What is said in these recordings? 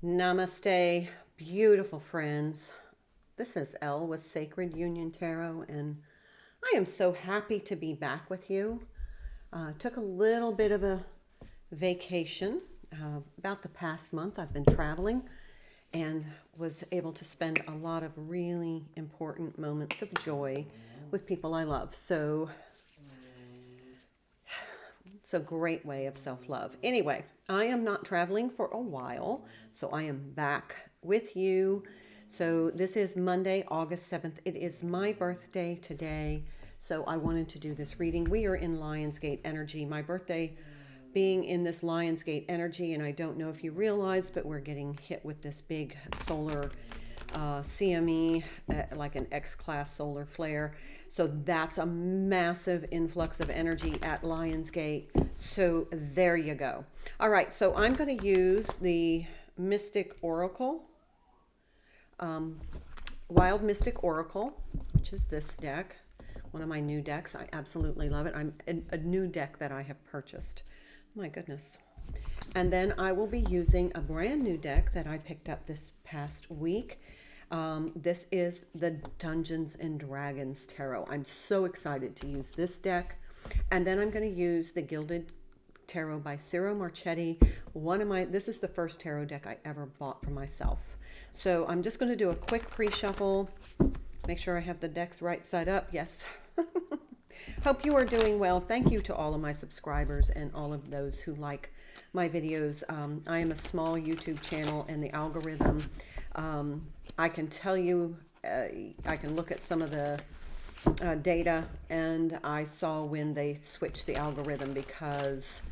Namaste, beautiful friends. This is Elle with Sacred Union Tarot, and I am so happy to be back with you. Took a little bit of a vacation. About the past month, I've been traveling and was able to spend a lot of really important moments of joy with people I love. So it's a great way of self-love. Anyway, I am not traveling for a while, so I am back with you. So this is Monday, August 7th. It is my birthday today, so I wanted to do this reading. We are in Lionsgate energy. My birthday being in this Lionsgate energy, and I don't know if you realize, but we're getting hit with this big solar CME, like an X-class solar flare. So that's a massive influx of energy at Lionsgate. So there you go. All right, so I'm going to use the Mystic Oracle, Wild Mystic Oracle, which is this deck. One of my new decks. I absolutely love it. I'm a new deck that I have purchased. My goodness. And then I will be using a brand new deck that I picked up this past week. This is the Dungeons and Dragons Tarot. I'm so excited to use this deck. And then I'm going to use the Gilded Tarot by Ciro Marchetti. This is the first tarot deck I ever bought for myself. So I'm just going to do a quick pre-shuffle. Make sure I have the decks right side up. Yes. Hope you are doing well. Thank you to all of my subscribers and all of those who like my videos. I am a small YouTube channel, and the algorithm, I can tell you, I can look at some of the data, and I saw when they switched the algorithm because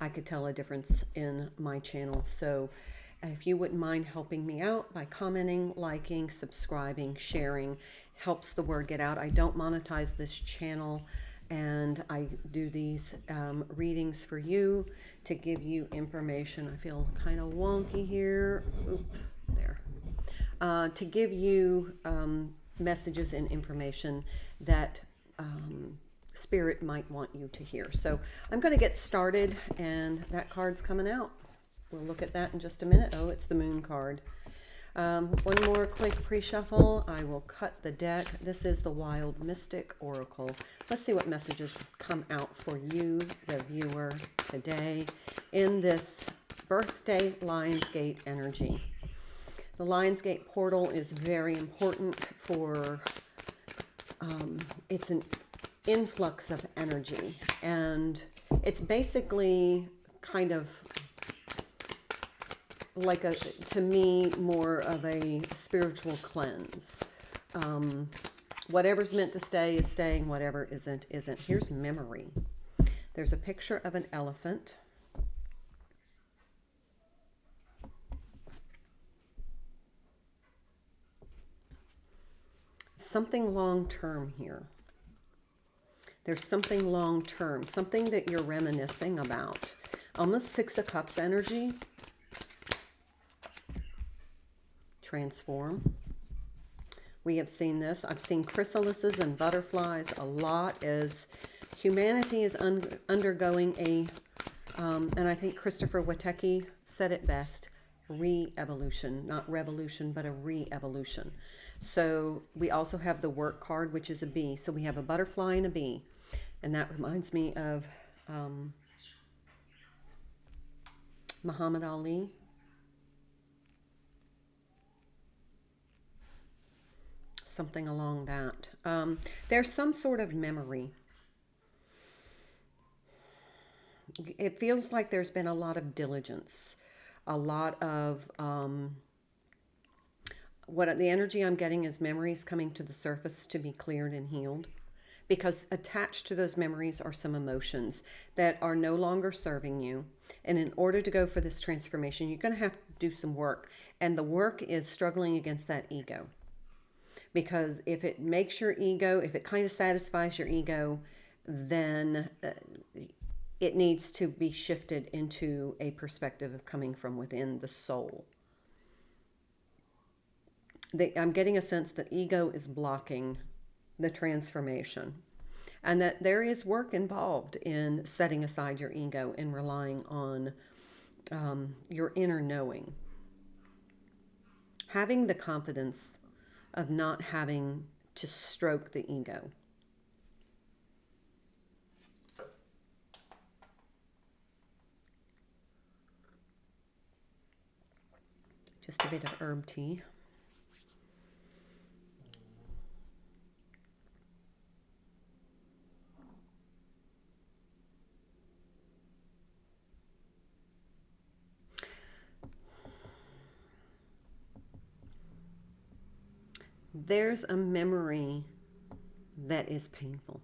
I could tell a difference in my channel. So if you wouldn't mind helping me out by commenting, liking, subscribing, sharing, helps the word get out. I don't monetize this channel, and I do these readings for you to give you information. I feel kind of wonky here. Oop, there. To give you messages and information that Spirit might want you to hear. So I'm going to get started, and that card's coming out. We'll look at that in just a minute. Oh, it's the Moon card. One more quick pre-shuffle. I will cut the deck. This is the Wild Mystic Oracle. Let's see what messages come out for you, the viewer, today in this birthday Lionsgate energy. The Lionsgate portal is very important for, it's an influx of energy, and it's basically kind of like to me, more of a spiritual cleanse. Whatever's meant to stay is staying, whatever isn't. Here's memory. There's a picture of an elephant. Something long-term here. There's something long-term, something that you're reminiscing about. Almost Six of Cups energy. Transform. We have seen this. I've seen chrysalises and butterflies a lot as humanity is undergoing a, and I think Christopher Witecki said it best, re-evolution, not revolution, but a re-evolution. So we also have the work card, which is a bee. So we have a butterfly and a bee. And that reminds me of Muhammad Ali. Something along that. There's some sort of memory. It feels like there's been a lot of diligence, a lot of what the energy I'm getting is memories coming to the surface to be cleared and healed, because attached to those memories are some emotions that are no longer serving you. And in order to go for this transformation, you're going to have to do some work, and the work is struggling against that ego. Because if it makes your ego, if it kind of satisfies your ego, then it needs to be shifted into a perspective of coming from within the soul. I'm getting a sense that ego is blocking the transformation, and that there is work involved in setting aside your ego and relying on your inner knowing. Having the confidence of not having to stroke the ego. Just a bit of herb tea. There's a memory that is painful.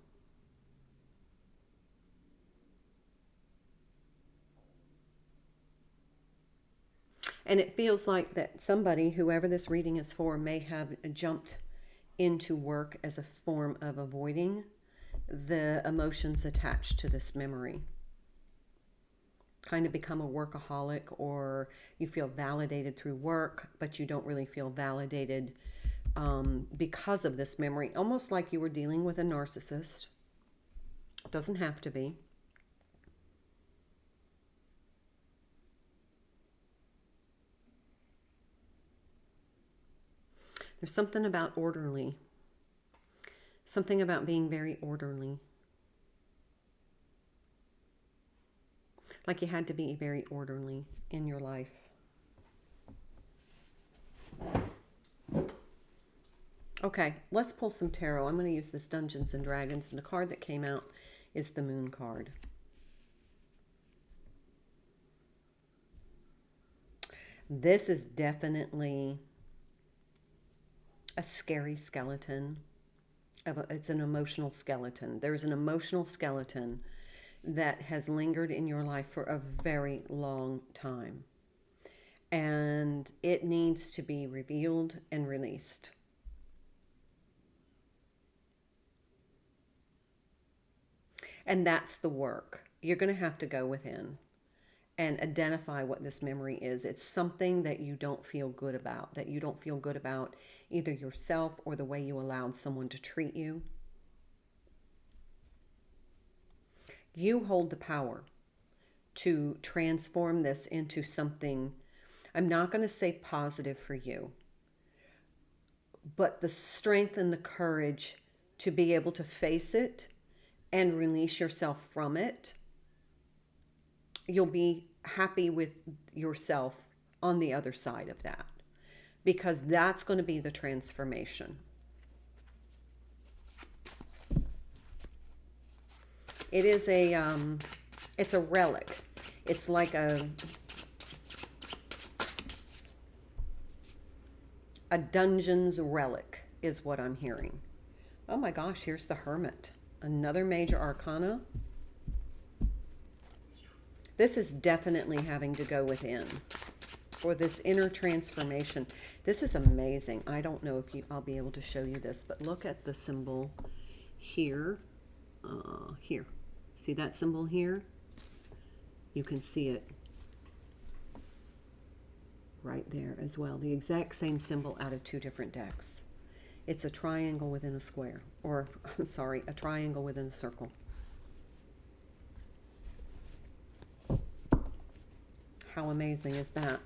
And it feels like that somebody, whoever this reading is for, may have jumped into work as a form of avoiding the emotions attached to this memory. Kind of become a workaholic, or you feel validated through work, but you don't really feel validated because of this memory. Almost like you were dealing with a narcissist. It doesn't have to be. There's something about orderly. Something about being very orderly. Like you had to be very orderly in your life. Okay, let's pull some tarot. I'm going to use this Dungeons and Dragons, and the card that came out is the Moon card. This is definitely a scary skeleton. It's an emotional skeleton. There's an emotional skeleton that has lingered in your life for a very long time. And it needs to be revealed and released. And that's the work. You're going to have to go within and identify what this memory is. It's something that you don't feel good about, that you don't feel good about either yourself or the way you allowed someone to treat you. You hold the power to transform this into something, I'm not going to say positive for you, but the strength and the courage to be able to face it and release yourself from it. You'll be happy with yourself on the other side of that, because that's going to be the transformation. It is it's a relic. It's like a dungeon's relic is what I'm hearing. Oh my gosh, here's the Hermit. Another major arcana. This is definitely having to go within for this inner transformation. This is amazing. I don't know if I'll be able to show you this, but look at the symbol here. Here. See that symbol here? You can see it right there as well. The exact same symbol out of two different decks. It's a triangle within a square. Or, I'm sorry, a triangle within a circle. How amazing is that?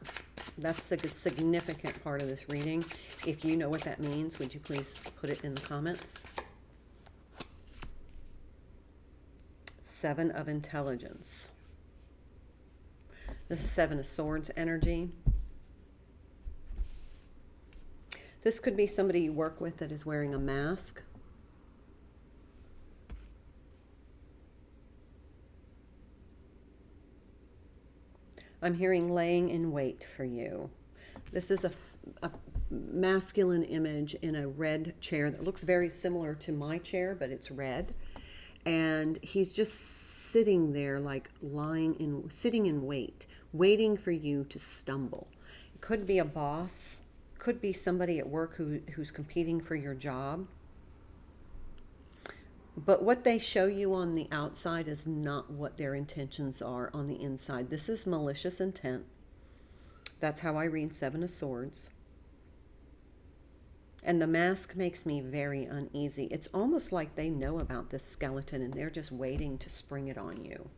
That's a significant part of this reading. If you know what that means, would you please put it in the comments? Seven of Intelligence. The Seven of Swords energy. This could be somebody you work with that is wearing a mask. I'm hearing laying in wait for you. This is a masculine image in a red chair that looks very similar to my chair, but it's red. And he's just sitting there, like sitting in wait, waiting for you to stumble. It could be a boss, could be somebody at work who's competing for your job. But what they show you on the outside is not what their intentions are on the inside. This is malicious intent. That's how I read Seven of Swords. And the mask makes me very uneasy. It's almost like they know about this skeleton and they're just waiting to spring it on you.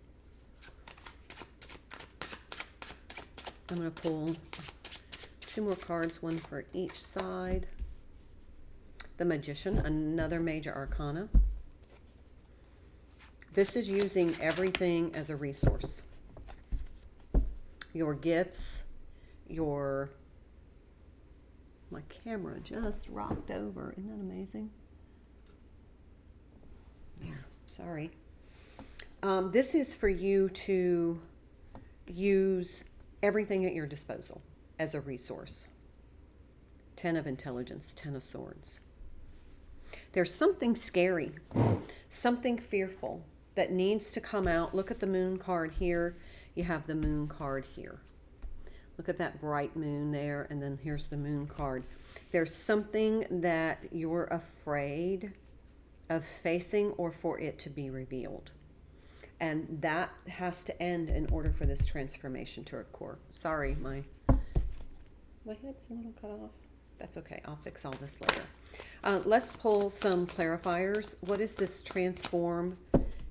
I'm going to pull 2 more cards, one for each side. The Magician, another major arcana. This is using everything as a resource. Your gifts, my camera just rocked over. Isn't that amazing? There, sorry. This is for you to use everything at your disposal as a resource. 10 of Intelligence, 10 of Swords. There's something scary, something fearful that needs to come out. Look at the Moon card here. You have the Moon card here. Look at that bright moon there, and then here's the Moon card. There's something that you're afraid of facing or for it to be revealed. And that has to end in order for this transformation to occur. Sorry, my head's a little cut off. That's okay. I'll fix all this later. Let's pull some clarifiers. What is this transform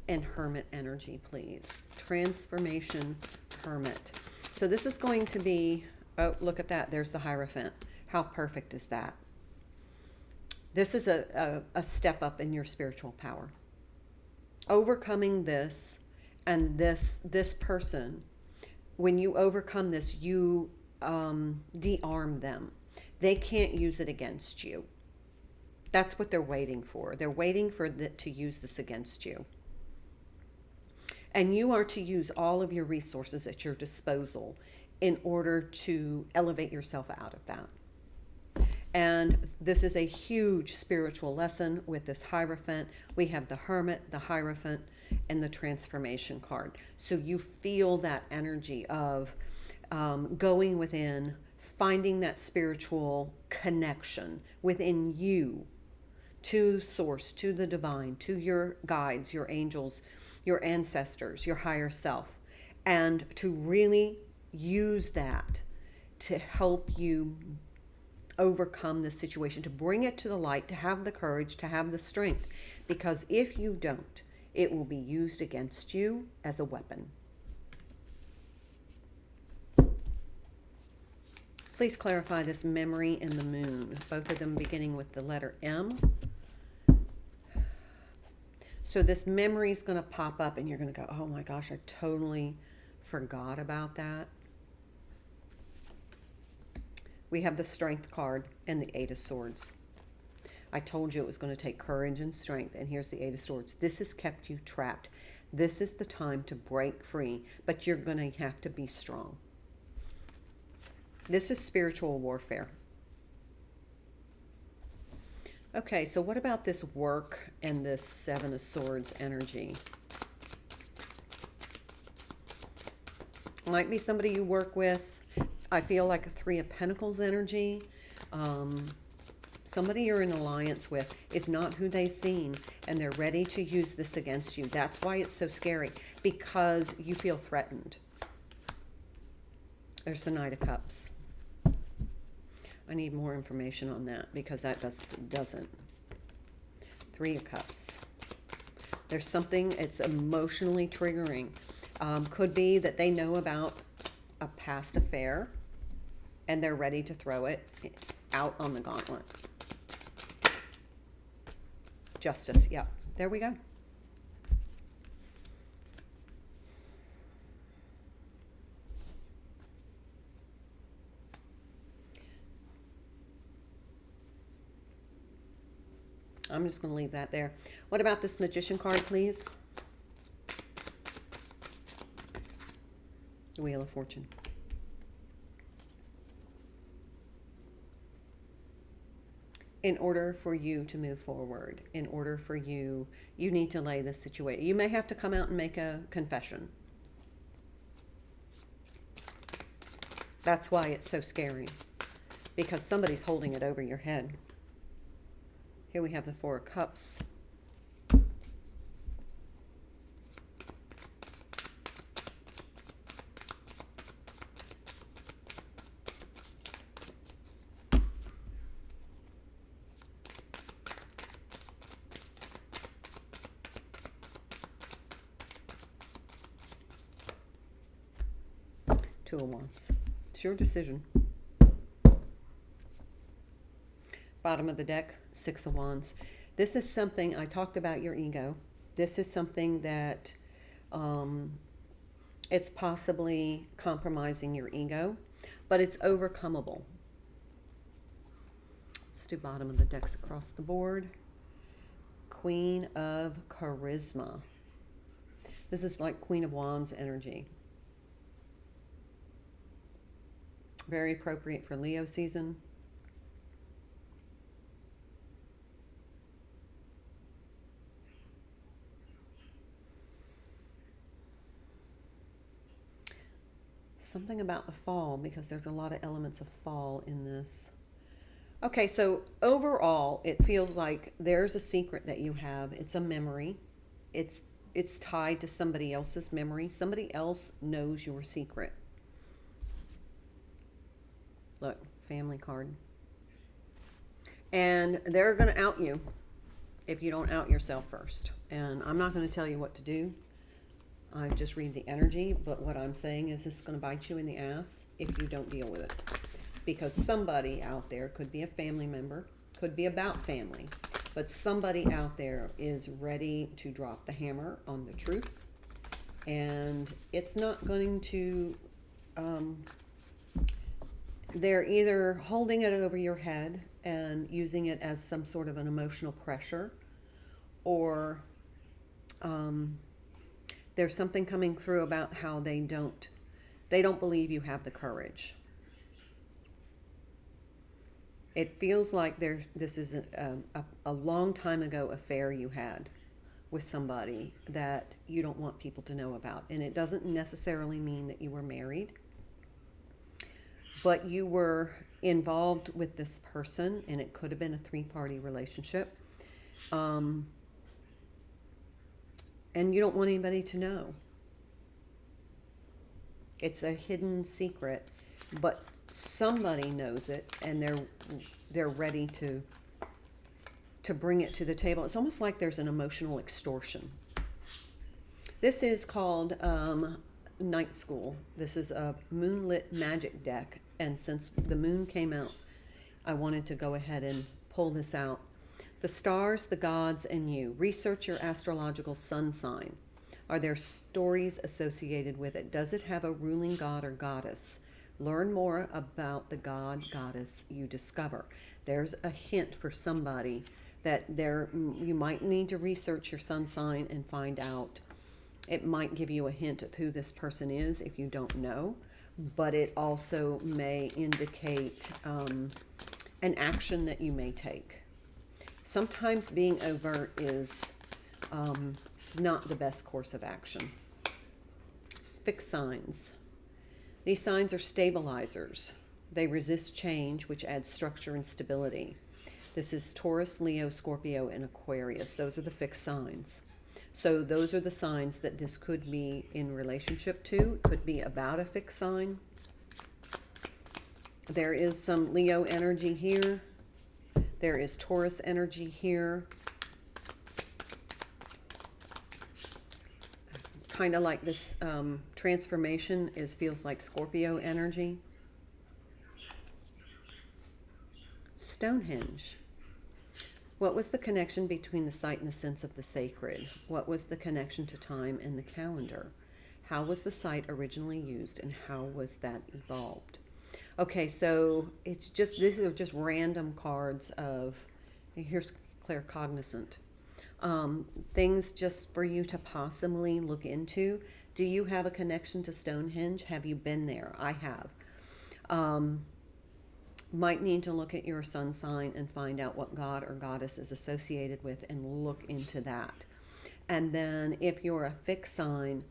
and hermit energy, please? Transformation, hermit. So this is going to be, oh, look at that. There's the Hierophant. How perfect is that? This is a step up in your spiritual power. Overcoming this, and this person, when you overcome this, you de-arm them. They can't use it against you. That's what they're waiting for. They're waiting for to use this against you. And you are to use all of your resources at your disposal in order to elevate yourself out of that. And this is a huge spiritual lesson with this Hierophant. We have the Hermit, the Hierophant, and the Transformation card. So you feel that energy of going within, finding that spiritual connection within you to Source, to the divine, to your guides, your angels, your ancestors, your higher self, and to really use that to help you overcome the situation, to bring it to the light, to have the courage, to have the strength. Because if you don't, it will be used against you as a weapon. Please clarify this memory and the moon, both of them beginning with the letter M. So this memory is going to pop up and you're going to go, oh my gosh, I totally forgot about that. We have the Strength card and the 8 of Swords. I told you it was going to take courage and strength, and here's the 8 of Swords. This has kept you trapped. This is the time to break free, but you're going to have to be strong. This is spiritual warfare. Okay, so what about this work and this 7 of Swords energy? Might be somebody you work with. I feel like a 3 of Pentacles energy. Somebody you're in alliance with is not who they seem, and they're ready to use this against you. That's why it's so scary, because you feel threatened. There's the Knight of Cups. I need more information on that because that doesn't. 3 of Cups. There's something, it's emotionally triggering. Could be that they know about a past affair and they're ready to throw it out on the gauntlet. Justice, yep. There we go. I'm just going to leave that there. What about this Magician card, please? The Wheel of Fortune. In order for you to move forward, in order for you need to lay this situation. You may have to come out and make a confession. That's why it's so scary, because somebody's holding it over your head. Here we have the 4 of Cups. Two of Wands. It's your decision. Bottom of the deck, Six of Wands. This is something, I talked about your ego. This is something that it's possibly compromising your ego, but it's overcomable. Let's do bottom of the decks across the board. Queen of Charisma. This is like Queen of Wands energy. Very appropriate for Leo season. Something about the fall, because there's a lot of elements of fall in this. Okay, so overall, it feels like there's a secret that you have. It's a memory. It's tied to somebody else's memory. Somebody else knows your secret. Look, family card. And they're going to out you if you don't out yourself first. And I'm not going to tell you what to do. I just read the energy, but what I'm saying is it's going to bite you in the ass if you don't deal with it. Because somebody out there, could be a family member, could be about family, but somebody out there is ready to drop the hammer on the truth. And it's not going to, they're either holding it over your head and using it as some sort of an emotional pressure, or there's something coming through about how they don't believe you have the courage. It feels like this is a long time ago affair you had with somebody that you don't want people to know about. And it doesn't necessarily mean that you were married, but you were involved with this person, and it could have been a three-party relationship. And you don't want anybody to know. It's a hidden secret, but somebody knows it, and they're ready to bring it to the table. It's almost like there's an emotional extortion. This is called Night School. This is a moonlit magic deck, and since the moon came out, I wanted to go ahead and pull this out. The stars, the gods, and you. Research your astrological sun sign. Are there stories associated with it? Does it have a ruling god or goddess? Learn more about the god, goddess you discover. There's a hint for somebody that you might need to research your sun sign and find out. It might give you a hint of who this person is if you don't know, but it also may indicate an action that you may take. Sometimes being overt is not the best course of action. Fixed signs. These signs are stabilizers. They resist change, which adds structure and stability. This is Taurus, Leo, Scorpio, and Aquarius. Those are the fixed signs. So those are the signs that this could be in relationship to. It could be about a fixed sign. There is some Leo energy here. There is Taurus energy here. Kind of like this transformation feels like Scorpio energy. Stonehenge. What was the connection between the sight and the sense of the sacred? What was the connection to time and the calendar? How was the site originally used, and how was that evolved? Okay, so these are just random cards of, here's claircognizant. Things just for you to possibly look into. Do you have a connection to Stonehenge? Have you been there? I have. Might need to look at your sun sign and find out what god or goddess is associated with and look into that. And then if you're a fixed sign,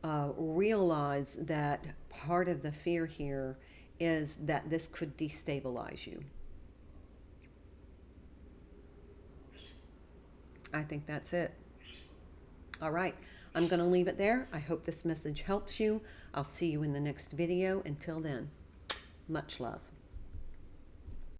realize that part of the fear here is that this could destabilize you. I think that's it. All right, I'm going to leave it there. I hope this message helps you. I'll see you in the next video. Until then, much love.